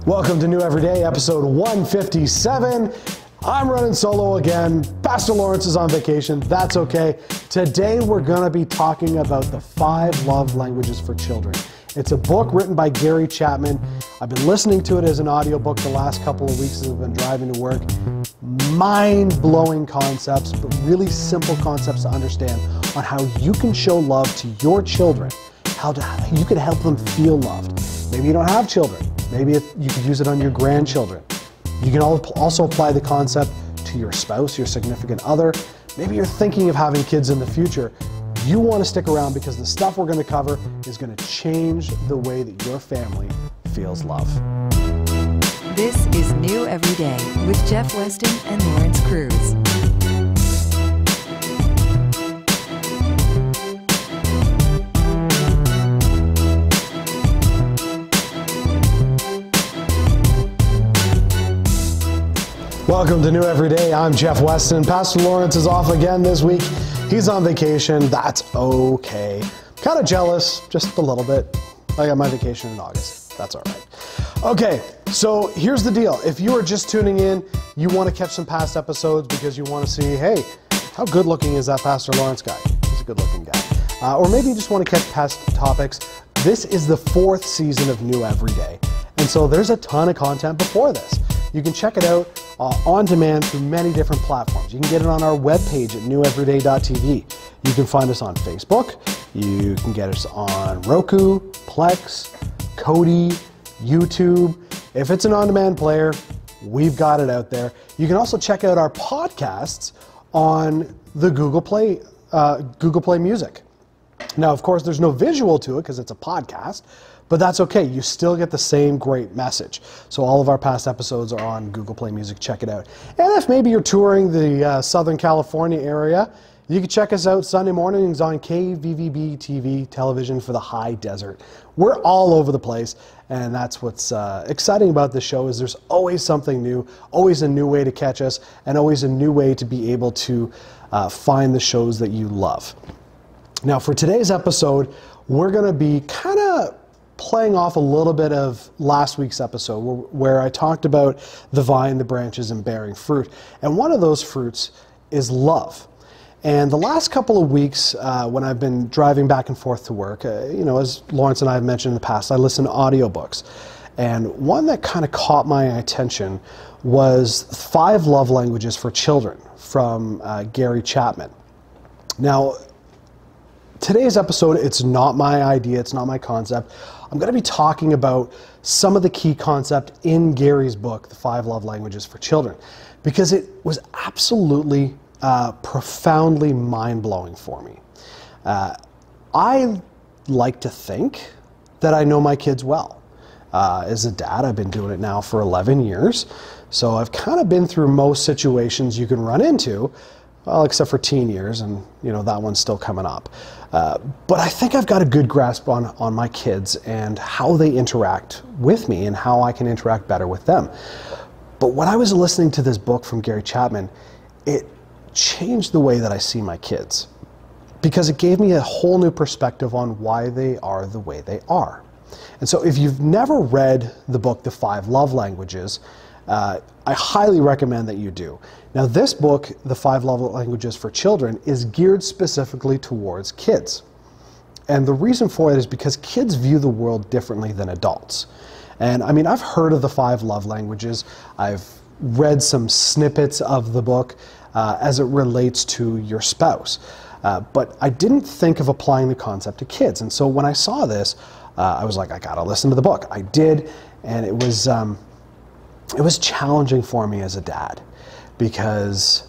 Welcome to New Everyday, episode 157. I'm running solo again. Pastor Lawrence is on vacation. That's okay. Today we're going to be talking about the 5 love languages for children. It's a book written by Gary Chapman. I've been listening to it as an audiobook the last couple of weeks as I've been driving to work. Mind-blowing concepts, but really simple concepts to understand on how you can show love to your children, how you can help them feel loved. Maybe you don't have children. Maybe you could use it on your grandchildren. You can also apply the concept to your spouse, your significant other. Maybe you're thinking of having kids in the future. You want to stick around because the stuff we're going to cover is going to change the way that your family feels love. This is New Every Day with Jeff Weston and Lawrence Cruz. Welcome to New Every Day. I'm Jeff Weston. Pastor Lawrence is off again this week. He's on vacation. That's okay. Kind of jealous, just a little bit. I got my vacation in August. That's all right. Okay, so here's the deal. If you are just tuning in, you want to catch some past episodes because you want to see, hey, how good looking is that Pastor Lawrence guy? He's a good looking guy. Or maybe you just want to catch past topics. This is the 4th season of New Every Day. And so there's a ton of content before this. You can check it out on demand through many different platforms. You can get it on our webpage at neweveryday.tv. You can find us on Facebook. You can get us on Roku, Plex, Kodi, YouTube. If it's an on-demand player, we've got it out there. You can also check out our podcasts on the Google Play Music. Now, of course, there's no visual to it because it's a podcast, but that's okay. You still get the same great message. So all of our past episodes are on Google Play Music. Check it out. And if maybe you're touring the Southern California area, you can check us out Sunday mornings on KVVB TV television for the high desert. We're all over the place, and that's what's exciting about this show is there's always something new, always a new way to catch us, and always a new way to be able to find the shows that you love. Now, for today's episode, we're going to be kind of playing off a little bit of last week's episode where I talked about the vine, the branches, and bearing fruit. And one of those fruits is love. And the last couple of weeks when I've been driving back and forth to work, as Lawrence and I have mentioned in the past, I listen to audiobooks. And one that kind of caught my attention was 5 Love Languages for Children from Gary Chapman. Now, today's episode, it's not my idea, it's not my concept. I'm going to be talking about some of the key concept in Gary's book, The 5 Love Languages for Children, because it was absolutely profoundly mind-blowing for me. I like to think that I know my kids well. As a dad, I've been doing it now for 11 years, so I've kind of been through most situations you can run into, well, except for teen years, and that one's still coming up. But I think I've got a good grasp on my kids and how they interact with me and how I can interact better with them. But when I was listening to this book from Gary Chapman, it changed the way that I see my kids because it gave me a whole new perspective on why they are the way they are. And so if you've never read the book, The 5 Love Languages, I highly recommend that you do. Now, this book, The 5 Love Languages for Children, is geared specifically towards kids. And the reason for it is because kids view the world differently than adults. And I mean, I've heard of the 5 love languages. I've read some snippets of the book as it relates to your spouse. But I didn't think of applying the concept to kids. And so when I saw this, I was like, I gotta listen to the book. I did, and it was challenging for me as a dad because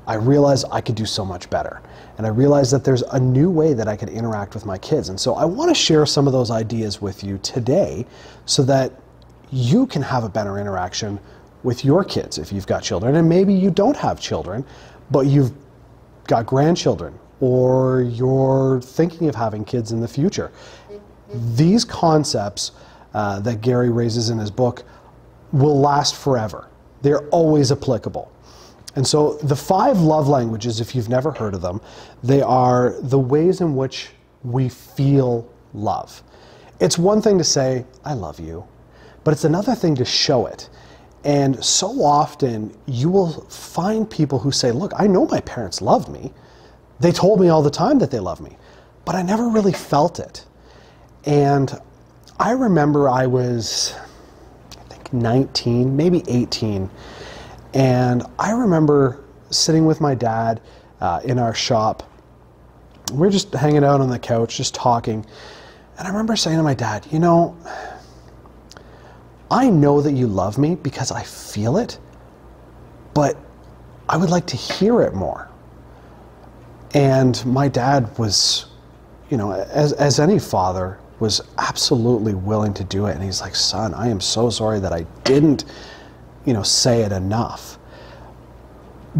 I realized I could do so much better. And I realized that there's a new way that I could interact with my kids. And so I want to share some of those ideas with you today so that you can have a better interaction with your kids if you've got children. And maybe you don't have children, but you've got grandchildren or you're thinking of having kids in the future. These concepts that Gary raises in his book will last forever. They're always applicable. And so the 5 love languages, if you've never heard of them, they are the ways in which we feel love. It's one thing to say, I love you, but it's another thing to show it. And so often you will find people who say, look, I know my parents loved me. They told me all the time that they loved me, but I never really felt it. And I remember I was, I think 19, maybe 18. And I remember sitting with my dad in our shop. We were just hanging out on the couch, just talking. And I remember saying to my dad, you know, I know that you love me because I feel it, but I would like to hear it more. And my dad was, you know, as any father, was absolutely willing to do it. And he's like, son, I am so sorry that I didn't, you know, say it enough.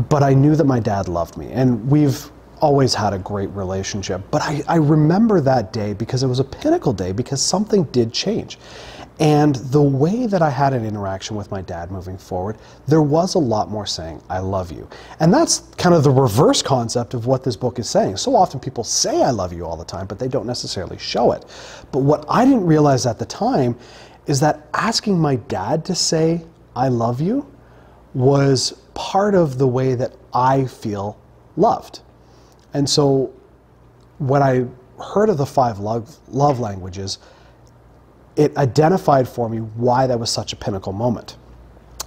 But I knew that my dad loved me, and we've always had a great relationship. But I remember that day because it was a pinnacle day, because something did change. And the way that I had an interaction with my dad moving forward, there was a lot more saying, I love you. And that's kind of the reverse concept of what this book is saying. So often people say I love you all the time, but they don't necessarily show it. But what I didn't realize at the time is that asking my dad to say I love you was part of the way that I feel loved. And so when I heard of the 5 love languages, it identified for me why that was such a pinnacle moment.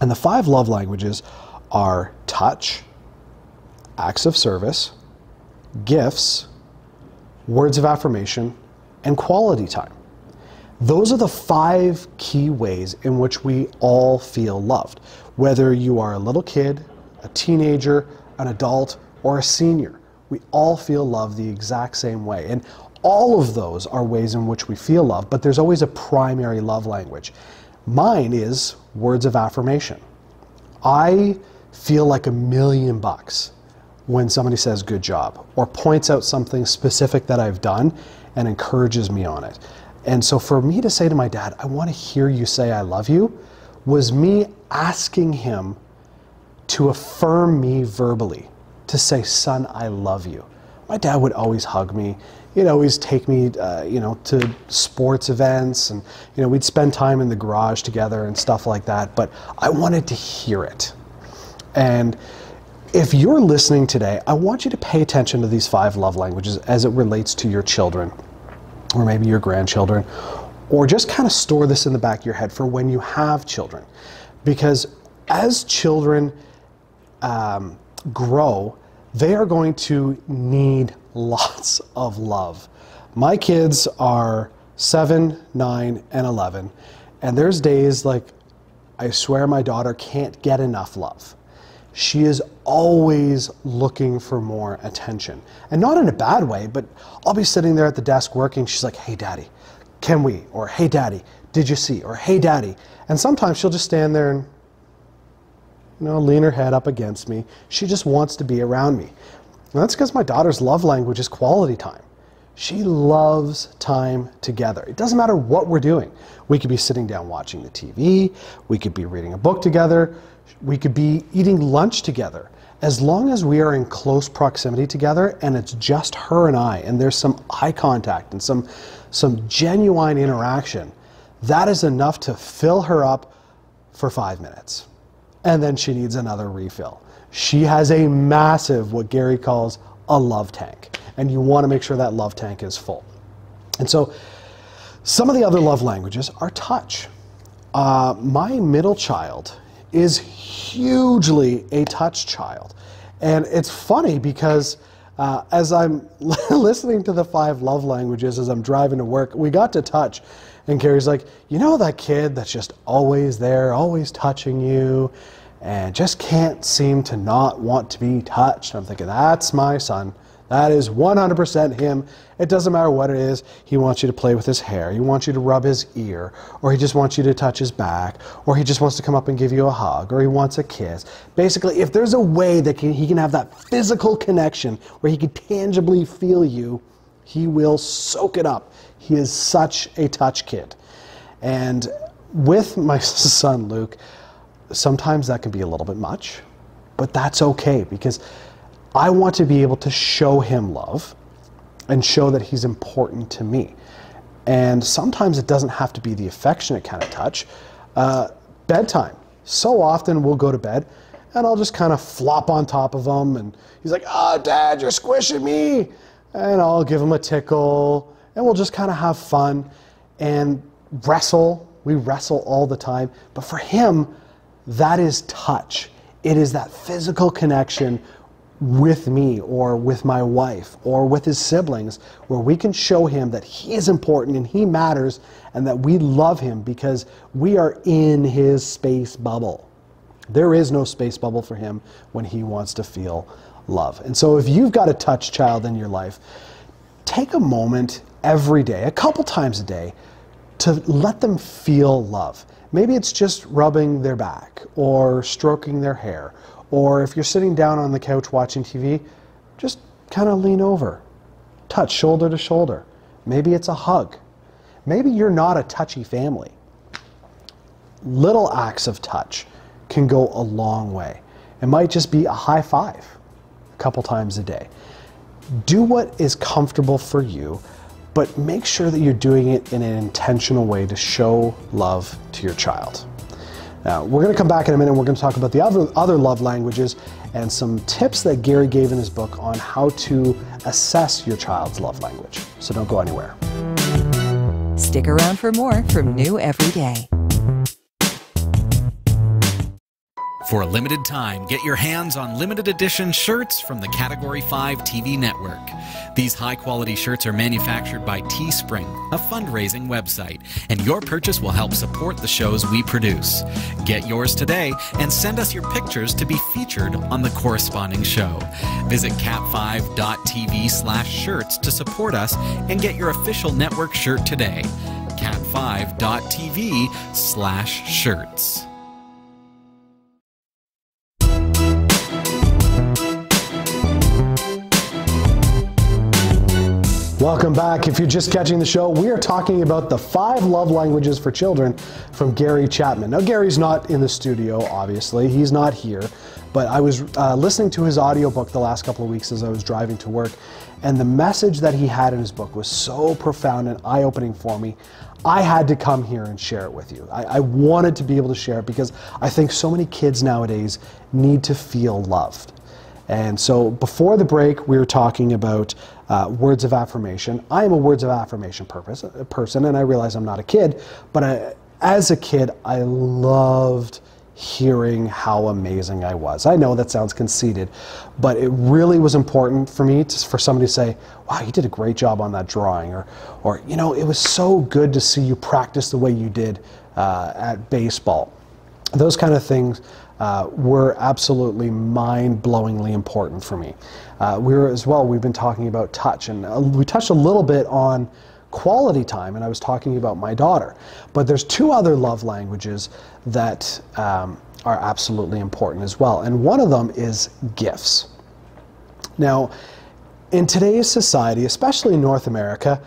And the 5 love languages are touch, acts of service, gifts, words of affirmation, and quality time. Those are the 5 key ways in which we all feel loved. Whether you are a little kid, a teenager, an adult, or a senior, we all feel loved the exact same way. And all of those are ways in which we feel love, but there's always a primary love language. Mine is words of affirmation. I feel like $1,000,000 when somebody says good job or points out something specific that I've done and encourages me on it. And so for me to say to my dad, I want to hear you say I love you, was me asking him to affirm me verbally, to say, son, I love you. My dad would always hug me. He'd always take me, you know, to sports events, and, you know, we'd spend time in the garage together and stuff like that. But I wanted to hear it. And if you're listening today, I want you to pay attention to these 5 love languages as it relates to your children, or maybe your grandchildren, or just kind of store this in the back of your head for when you have children. Because as children grow, they are going to need lots of love. My kids are 7, 9, and 11, and there's days like, I swear my daughter can't get enough love. She is always looking for more attention. And not in a bad way, but I'll be sitting there at the desk working, she's like, hey daddy, can we? Or hey daddy, did you see? Or hey daddy. And sometimes she'll just stand there and, you know, lean her head up against me. She just wants to be around me. And that's because my daughter's love language is quality time. She loves time together. It doesn't matter what we're doing. We could be sitting down watching the TV, we could be reading a book together, we could be eating lunch together. As long as we are in close proximity together and it's just her and I, and there's some eye contact and some genuine interaction, that is enough to fill her up for 5 minutes. And then she needs another refill. She has a massive, what Gary calls a love tank. And you want to make sure that love tank is full. And so some of the other love languages are touch. My middle child is hugely a touch child. And it's funny because as I'm listening to the 5 love languages as I'm driving to work, we got to touch. And Gary's like, you know that kid that's just always there, always touching you, and just can't seem to not want to be touched? I'm thinking, that's my son. That is 100% him. It doesn't matter what it is. He wants you to play with his hair. He wants you to rub his ear, or he just wants you to touch his back, or he just wants to come up and give you a hug, or he wants a kiss. Basically, if there's a way that he can have that physical connection where he can tangibly feel you, he will soak it up. He is such a touch kid. And with my son, Luke, sometimes that can be a little bit much, but that's okay, because I want to be able to show him love and show that he's important to me. And sometimes it doesn't have to be the affectionate kind of touch. Bedtime. So often we'll go to bed and I'll just kind of flop on top of him and he's like, "Oh, Dad, you're squishing me." And I'll give him a tickle and we'll just kind of have fun and wrestle. We wrestle all the time. But for him, that is touch. It is that physical connection with me or with my wife or with his siblings where we can show him that he is important and he matters and that we love him because we are in his space bubble. There is no space bubble for him when he wants to feel love. And so if you've got a touch child in your life, take a moment every day, a couple times a day, to let them feel love. Maybe it's just rubbing their back or stroking their hair. Or if you're sitting down on the couch watching TV, just kind of lean over, touch shoulder to shoulder. Maybe it's a hug. Maybe you're not a touchy family. Little acts of touch can go a long way. It might just be a high five a couple times a day. Do what is comfortable for you, but make sure that you're doing it in an intentional way to show love to your child. Now, we're going to come back in a minute and we're going to talk about the other love languages and some tips that Gary gave in his book on how to assess your child's love language. So don't go anywhere. Stick around for more from New Every Day. For a limited time, get your hands on limited edition shirts from the Category 5 TV network. These high-quality shirts are manufactured by Teespring, a fundraising website, and your purchase will help support the shows we produce. Get yours today and send us your pictures to be featured on the corresponding show. Visit cat5.tv/shirts to support us and get your official network shirt today. cat5.tv/shirts. Welcome back. If you're just catching the show, we are talking about the 5 love languages for children from Gary Chapman. Now, Gary's not in the studio, obviously. He's not here. But I was listening to his audiobook the last couple of weeks as I was driving to work, and the message that he had in his book was so profound and eye-opening for me. I had to come here and share it with you. I wanted to be able to share it because I think so many kids nowadays need to feel loved. And so before the break, we were talking about words of affirmation. I am a words of affirmation person, and I realize I'm not a kid, but as a kid, I loved hearing how amazing I was. I know that sounds conceited, but it really was important for me for somebody to say, "Wow, you did a great job on that drawing," or you know, "It was so good to see you practice the way you did at baseball." Those kind of things were absolutely mind-blowingly important for me. We've been talking about touch, and we touched a little bit on quality time, and I was talking about my daughter. But there's 2 other love languages that are absolutely important as well, and one of them is gifts. Now, in today's society, especially in North America,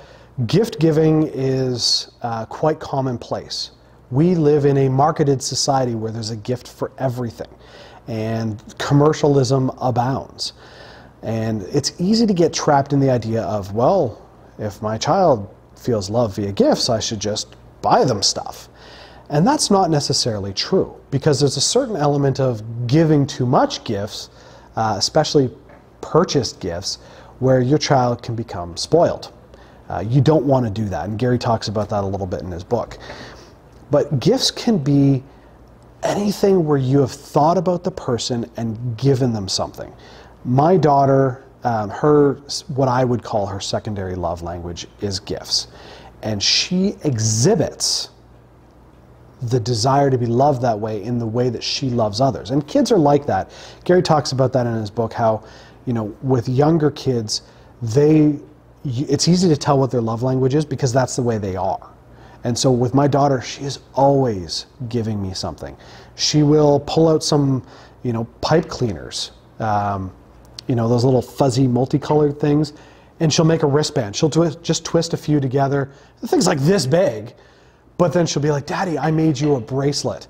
gift giving is quite commonplace. We live in a marketed society where there's a gift for everything, and commercialism abounds. And it's easy to get trapped in the idea of, well, if my child feels love via gifts, I should just buy them stuff. And that's not necessarily true, because there's a certain element of giving too much gifts, especially purchased gifts, where your child can become spoiled. You don't want to do that, and Gary talks about that a little bit in his book. But gifts can be anything where you have thought about the person and given them something. My daughter, what I would call her secondary love language is gifts. And she exhibits the desire to be loved that way in the way that she loves others. And kids are like that. Gary talks about that in his book, how, you know, with younger kids, it's easy to tell what their love language is because that's the way they are. And so with my daughter, she is always giving me something. She will pull out some, you know, pipe cleaners, you know, those little fuzzy multicolored things, and she'll make a wristband. She'll just twist a few together. The thing's like this big, but then she'll be like, "Daddy, I made you a bracelet."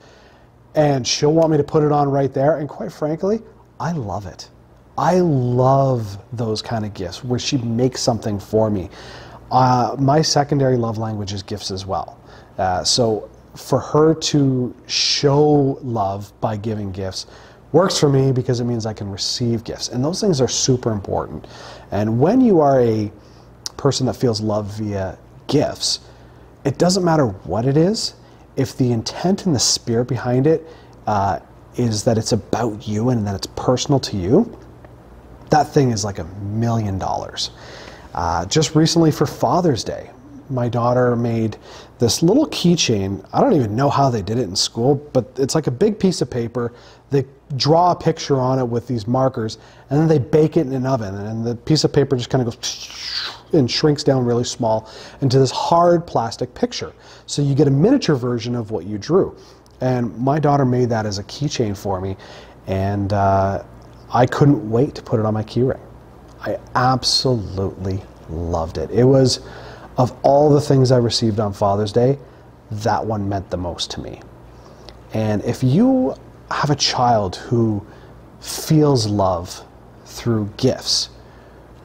And she'll want me to put it on right there. And quite frankly, I love it. I love those kind of gifts where she makes something for me. My secondary love language is gifts as well. So for her to show love by giving gifts works for me because it means I can receive gifts. And those things are super important. And when you are a person that feels love via gifts, it doesn't matter what it is. If the intent and the spirit behind it is that it's about you and that it's personal to you, that thing is like $1 million. Just recently for Father's Day, my daughter made this little keychain. I don't even know how they did it in school, but it's like a big piece of paper. They draw a picture on it with these markers, and then they bake it in an oven, and the piece of paper just kind of goes and shrinks down really small into this hard plastic picture. So you get a miniature version of what you drew. And my daughter made that as a keychain for me, and I couldn't wait to put it on my key ring. I absolutely loved it. It was, of all the things I received on Father's Day, that one meant the most to me. And if you have a child who feels love through gifts,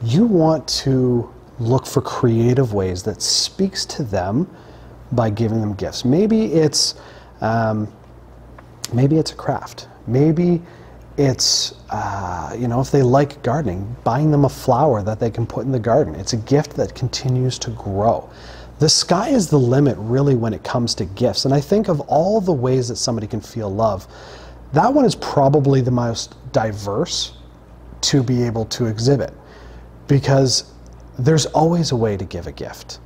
you want to look for creative ways that speaks to them by giving them gifts. Maybe it's a craft. Maybe it's, if they like gardening, buying them a flower that they can put in the garden. It's a gift that continues to grow. The sky is the limit, really, when it comes to gifts. And I think of all the ways that somebody can feel love, that one is probably the most diverse to be able to exhibit, because there's always a way to give a gift.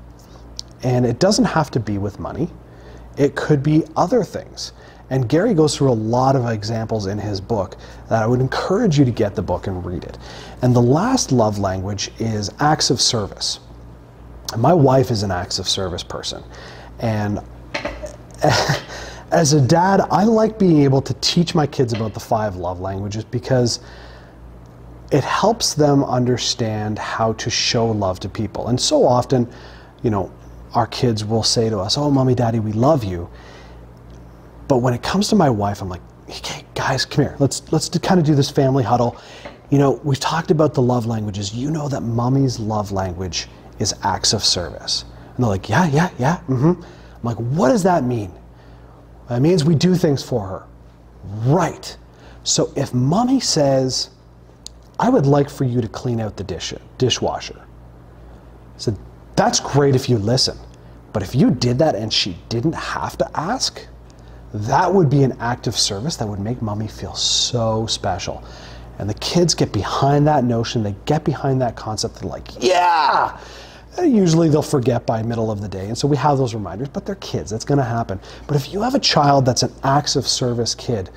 And it doesn't have to be with money. It could be other things. And Gary goes through a lot of examples in his book that I would encourage you to get the book and read it. And the last love language is acts of service. My wife is an acts of service person. And as a dad, I like being able to teach my kids about the 5 love languages because it helps them understand how to show love to people. And so often, our kids will say to us, "Oh, Mommy, Daddy, we love you." But when it comes to my wife, I'm like, "Okay, guys, come here. Let's kind of do this family huddle. We've talked about the love languages. You know that Mommy's love language is acts of service." And they're like, yeah, mm-hmm. I'm like, "What does that mean?" "It means we do things for her." "Right. So if Mommy says, 'I would like for you to clean out the dishwasher,' I said, that's great if you listen. But if you did that and she didn't have to ask, that would be an act of service that would make Mommy feel so special." And the kids get behind that notion, they get behind that concept, they're like, yeah! And usually they'll forget by middle of the day, and so we have those reminders, but they're kids, that's gonna happen. But if you have a child that's an acts of service kid,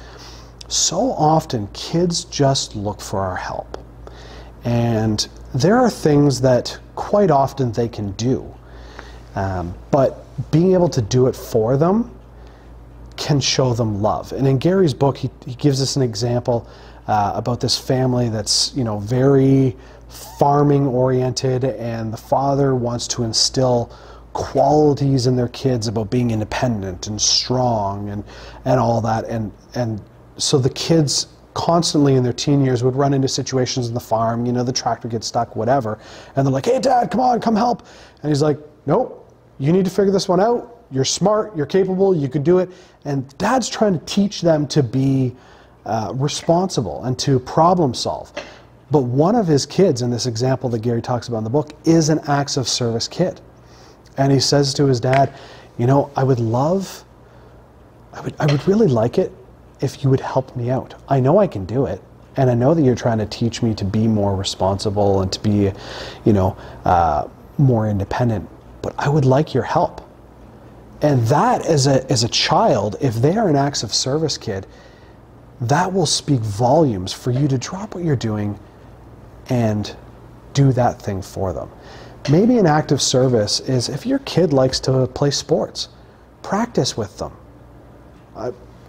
so often kids just look for our help. And there are things that quite often they can do, but being able to do it for them can show them love. And in Gary's book, he gives us an example about this family that's very farming oriented, and the father wants to instill qualities in their kids about being independent and strong and all that, and so the kids constantly in their teen years would run into situations in the farm, the tractor gets stuck, whatever, and they're like, "Hey Dad, come on, come help." And he's like, "Nope, you need to figure this one out. You're smart, you're capable, you could do it." And Dad's trying to teach them to be responsible and to problem solve. But one of his kids, in this example that Gary talks about in the book, is an acts of service kid. And he says to his dad, "I would really like it if you would help me out. I know I can do it, and I know that you're trying to teach me to be more responsible and to be, more independent, but I would like your help." And that, as a child, if they are an acts of service kid, that will speak volumes for you to drop what you're doing and do that thing for them. Maybe an act of service is if your kid likes to play sports, practice with them.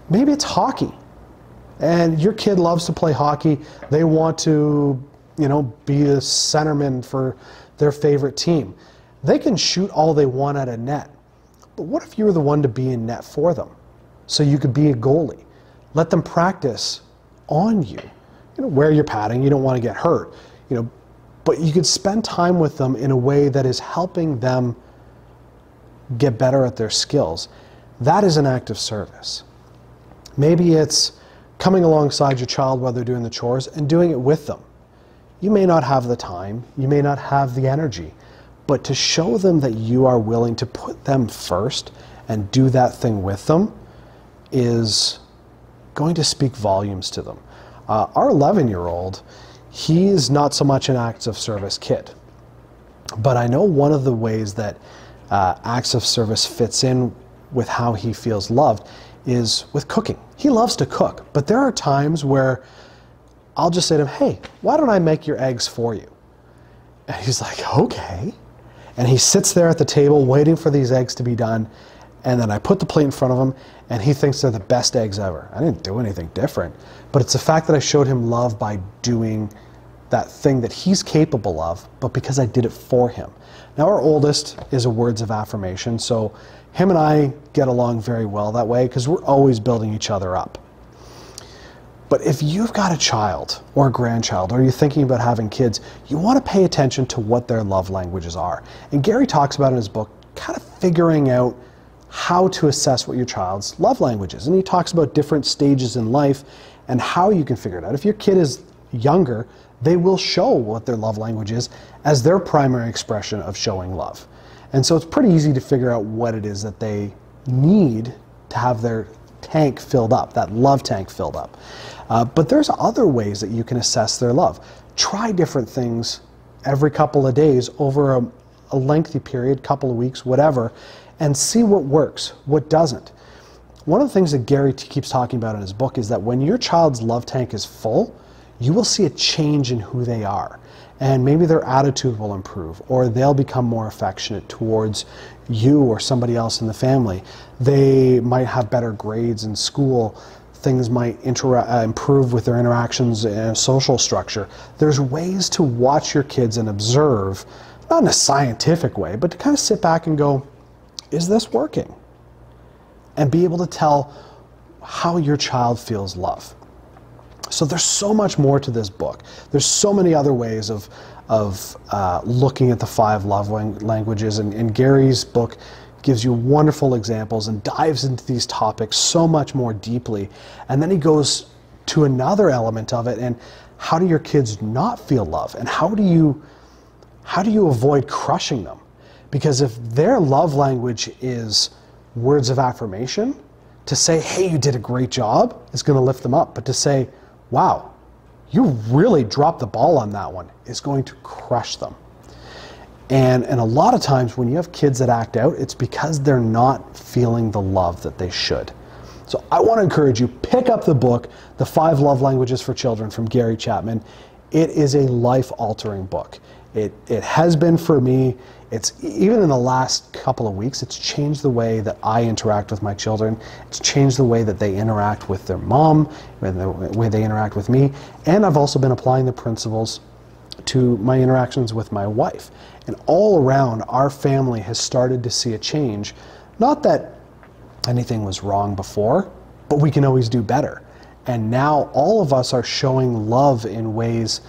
Maybe it's hockey, and your kid loves to play hockey. They want to, be the centerman for their favorite team. They can shoot all they want at a net, but what if you were the one to be in net for them, so you could be a goalie? Let them practice on you. Wear your padding. You don't want to get hurt, but you could spend time with them in a way that is helping them get better at their skills. that is an act of service. Maybe it's coming alongside your child while they're doing the chores and doing it with them. You may not have the time, you may not have the energy, but to show them that you are willing to put them first and do that thing with them is going to speak volumes to them. Our 11-year-old, he's not so much an acts of service kid, but I know one of the ways that acts of service fits in with how he feels loved is with cooking. He loves to cook, but there are times where I'll just say to him, hey, why don't I make your eggs for you? And he's like, okay. And he sits there at the table waiting for these eggs to be done, and then I put the plate in front of him, and he thinks they're the best eggs ever. I didn't do anything different, but it's the fact that I showed him love by doing that thing that he's capable of, but because I did it for him. Now, our oldest is a words of affirmation, so him and I get along very well that way because we're always building each other up. But if you've got a child or a grandchild, or you're thinking about having kids, you want to pay attention to what their love languages are. And Gary talks about in his book, kind of figuring out how to assess what your child's love language is. And he talks about different stages in life and how you can figure it out. If your kid is younger, they will show what their love language is as their primary expression of showing love. And so it's pretty easy to figure out what it is that they need to have their tank filled up, that love tank filled up. But there's other ways that you can assess their love. Try different things every couple of days over a lengthy period, couple of weeks, whatever, and see what works, what doesn't. One of the things that Gary keeps talking about in his book is that when your child's love tank is full, you will see a change in who they are. And maybe their attitude will improve, or they'll become more affectionate towards you or somebody else in the family. They might have better grades in school. Things might improve with their interactions and social structure. There's ways to watch your kids and observe, not in a scientific way, but to kind of sit back and go, is this working? And be able to tell how your child feels love. So there's so much more to this book. There's so many other ways of looking at the 5 love languages, and Gary's book gives you wonderful examples and dives into these topics so much more deeply. And then he goes to another element of it, and how do your kids not feel love? And how do you avoid crushing them? Because if their love language is words of affirmation, to say, hey, you did a great job, is going to lift them up. But to say, wow, you really dropped the ball on that one, is going to crush them. And a lot of times when you have kids that act out, it's because they're not feeling the love that they should. So I want to encourage you, pick up the book, The 5 Love Languages for Children from Gary Chapman. It is a life-altering book. It has been for me. It's even in the last couple of weeks, it's changed the way that I interact with my children. It's changed the way that they interact with their mom, and the way they interact with me. And I've also been applying the principles to my interactions with my wife. And all around, our family has started to see a change. Not that anything was wrong before, but we can always do better. And now all of us are showing love in ways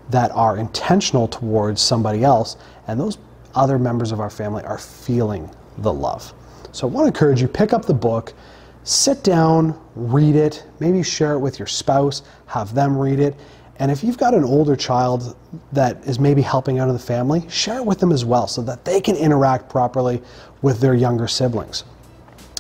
that are intentional towards somebody else, and those other members of our family are feeling the love. So I want to encourage you, pick up the book, sit down, read it, maybe share it with your spouse, have them read it. And if you've got an older child that is maybe helping out in the family, share it with them as well so that they can interact properly with their younger siblings.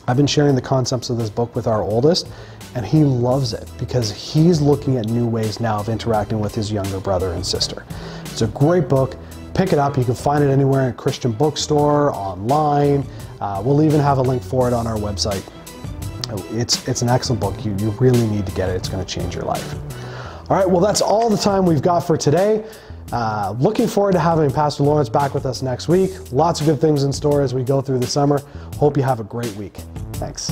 I've been sharing the concepts of this book with our oldest, and he loves it because he's looking at new ways now of interacting with his younger brother and sister. It's a great book. Pick it up. You can find it anywhere in a Christian bookstore, online. We'll even have a link for it on our website. It's an excellent book. You really need to get it. It's going to change your life. All right, well, that's all the time we've got for today. Looking forward to having Pastor Lawrence back with us next week. Lots of good things in store as we go through the summer. Hope you have a great week. Thanks.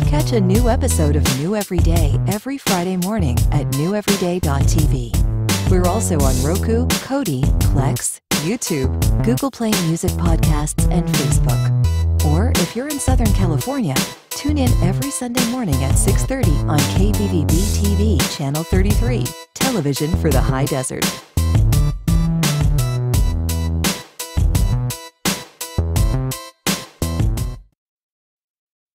Catch a new episode of New Every Day every Friday morning at neweveryday.tv. We're also on Roku, Kodi, Plex, YouTube, Google Play Music Podcasts, and Facebook. Or if you're in Southern California, tune in every Sunday morning at 6:30 on KBVB TV, Channel 33, television for the High Desert.